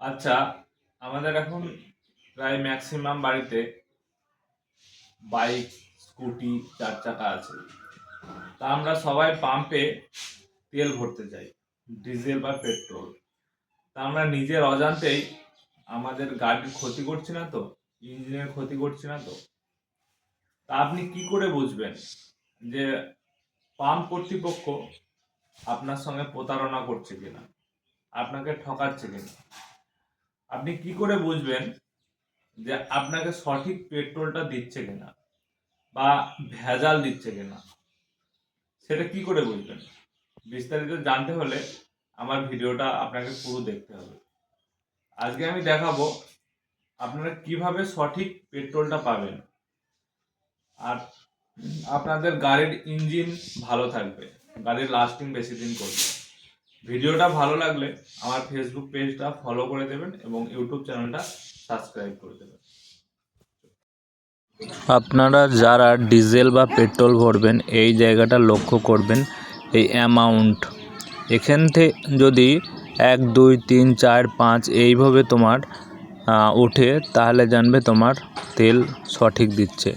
আচ্ছা, আমাদের এখন প্রায় ম্যাক্সিমাম বাড়িতে বাইক, স্কুটি, 4 চাকা আছে। তা আমরা সবাই পাম্পে তেল ভরতে যাই, ডিজেল বা পেট্রোল। তা আমরা নিজের অজান্তেই আমাদের গাড়ির ক্ষতি করছি না তো, ইঞ্জিনের ক্ষতি করছি না তো? তা আপনি কি করে বুঝবেন যে পাম্প কর্তৃপক্ষ আপনার সঙ্গে প্রতারণা করছে কিনা, আপনাকে ঠকাচ্ছে কিনা? আপনি কি করে বুঝবেন যে আপনাকে সঠিক পেট্রোলটা দিচ্ছে কিনা বা ভেজাল দিচ্ছে কিনা? সেটা কি করে বুঝবেন? বিস্তারিত জানতে হলে আমার ভিডিওটা আপনাকে পুরো দেখতে হবে। আজকে আমি দেখাবো আপনারা কিভাবে সঠিক পেট্রোলটা পাবেন আর আপনাদের গাড়ির ইঞ্জিন ভালো থাকবে, গাড়ির লাস্টিং বেশি দিন করবে। ভিডিওটা ভালো লাগলে আমার ফেসবুক পেজটা ফলো করে দেবেন এবং ইউটিউব চ্যানেলটা সাবস্ক্রাইব করে দেবেন। আপনারা যারা ডিজেল বা পেট্রোল ভরবেন এই জায়গাটা লক্ষ্য করবেন, এই অ্যামাউন্ট এখান থেকে যদি 1 2 3 4 5 এইভাবে তোমার ওঠে তাহলে জানবে তোমার তেল সঠিক দিচ্ছে।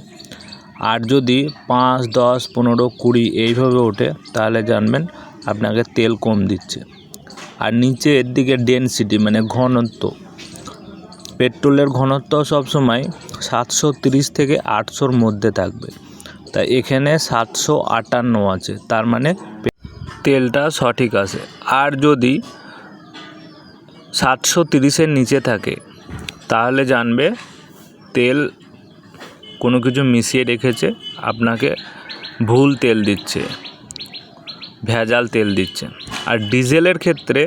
আর যদি 5 10 15 20 এইভাবে ওঠে তাহলে জানবেন আপনাকে তেল কম দিচ্ছে। আর নিচের দিকে ডেনসিটি মানে ঘনত্ব, পেট্রোলের ঘনত্ব সবসময় 730 থেকে 800-র মধ্যে থাকবে। তাই এখানে 758 আছে, তার মানে তেলটা সঠিক আছে। আর যদি 730-এর নিচে থাকে তাহলে জানবে তেল কোনো কিছু মিশিয়ে রেখেছে, আপনাকে ভুল তেল দিচ্ছে, ভেজাল তেল দিচ্ছে। আর ডিজেলের ক্ষেত্রে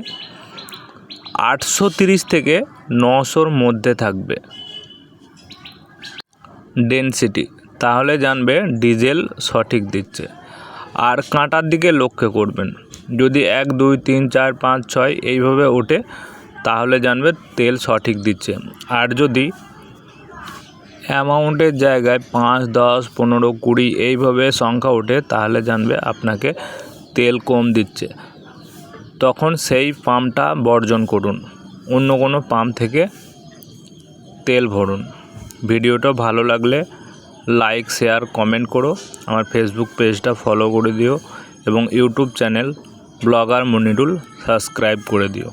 830 থেকে 900-র মধ্যে থাকবে ডেনসিটি, তাহলে জানবে ডিজেল সঠিক দিচ্ছে। আর কাঁটার দিকে লক্ষ্য করবেন, যদি 1 2 3 4 5 6 এইভাবে ওঠে তাহলে জানবে তেল সঠিক দিচ্ছে। আর যদি অ্যামাউন্টের জায়গায় 5 10 15 20 এইভাবে সংখ্যা ওঠে তাহলে জানবে আপনাকে তেল কম দিচ্ছে। তখন সেই পাম্পটা বর্জন করুন, অন্য কোনো পাম্প থেকে তেল ভরুন। ভিডিওটা ভালো লাগলে লাইক শেয়ার কমেন্ট করো, আমার ফেসবুক পেজটা ফলো করে দিও এবং YouTube channel blogger Monirul subscribe করে দিও।